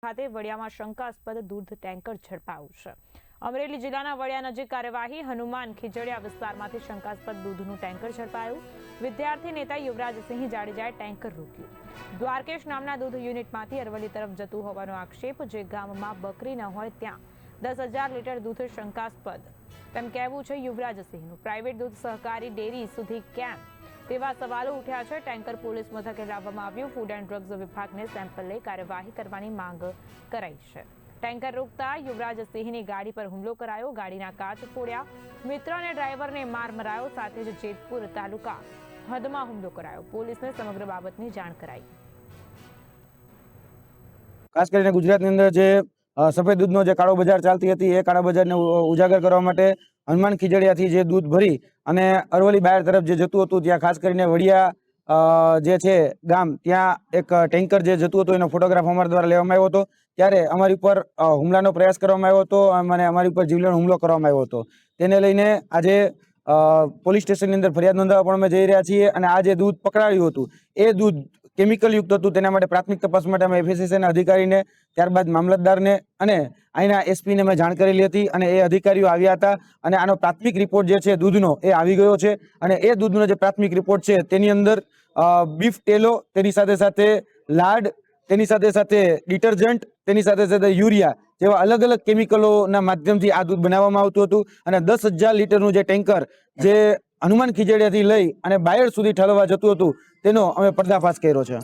ખાતે વડિયામાં શંકાસ્પદ દૂધ ટેન્કર ઝડપાયું છે। અમરેલી જિલ્લાના વડિયા નજીક કાર્યવાહી હનુમાન ખીજડીયા વિસ્તારમાંથી શંકાસ્પદ દૂધનું ટેન્કર ઝડપાયું। વિદ્યાર્થી નેતા યુવરાજસિંહ જાડેજાએ ટેન્કર રોક્યું। દ્વારકેશ નામના દૂધ યુનિટમાંથી અરવલ્લી તરફ જતું હોવાનો આક્ષેપ। જે ગામમાં બકરી ન હોય ત્યાં 10,000 લીટર દૂધ શંકાસ્પદ તેમ કહેવું છે યુવરાજસિંહનું। પ્રાઇવેટ દૂધ સહકારી ડેરી સુધી કેમ તેવા સવાલો ઉઠ્યા છે। ટેન્કર પોલીસ મથકે લાવવામાં આવ્યું। ફૂડ એન્ડ ડ્રગ્સ વિભાગને સેમ્પલ લઈ કાર્યવાહી કરવાની માંગ કરાઈ છે। ટેન્કર રોકતા યુવરાજસિંહની ગાડી પર હુમલો કરાયો। ગાડીના કાચ ફોડ્યા। મિત્ર અને ડ્રાઈવરને માર મરાયો। સાથે જ જેતપુર તાલુકા હદમાં હુમલો કરાયો। પોલીસને સમગ્ર બાબતની જાણ કરાઈ। ખાસ કરીને ગુજરાતની અંદર જે સફેદ દૂધનો જે કાળો બજાર ચાલતી હતી એ કાળા બજારને ઉજાગર કરવા માટે હનુમાન ખીજડીયાથી જે દૂધ ભરી અને અરવલ્લી બહાર તરફ જે જતું હતું ત્યાં ખાસ કરીને વડિયા જે છે ગામ ત્યાં એક ટેન્કર જે જતું હતું એનો ફોટોગ્રાફ અમારા દ્વારા લેવામાં આવ્યો હતો। ત્યારે અમારી ઉપર હુમલાનો પ્રયાસ કરવામાં આવ્યો હતો અને અમારી ઉપર જીવલેણ હુમલો કરવામાં આવ્યો હતો। તેને લઈને આજે પોલીસ સ્ટેશનની અંદર ફરિયાદ નોંધાવવા પણ અમે જઈ રહ્યા છીએ। અને આ જે દૂધ પકડાયું હતું એ દૂધ કેમિકલ યુક્ત હતું। તેના માટે પ્રાથમિક તપાસ માટે અમે FSSAના અધિકારીને ત્યારબાદ મામલતદારને અને અહીંના એસપીને મેં જાણ કરેલી હતી અને એ અધિકારીઓ આવ્યા હતા અને આનો પ્રાથમિક રિપોર્ટ જે છે દૂધનો એ આવી ગયો છે। અને એ દૂધનો જે પ્રાથમિક રિપોર્ટ છે તેની અંદર બીફ ટેલો, તેની સાથે સાથે લાડ, તેની સાથે સાથે ડિટર્જન્ટ, તેની સાથે સાથે યુરિયા જેવા અલગ અલગ કેમિકલોના માધ્યમથી આ દૂધ બનાવવામાં આવતું હતું। અને 10,000 લીટરનું જે ટેન્કર જે હનુમાન ખીજડીયાથી લઈ અને બાયડ સુધી ઠલવવા જતું હતું તેનો અમે પર્દાફાશ કર્યો છે।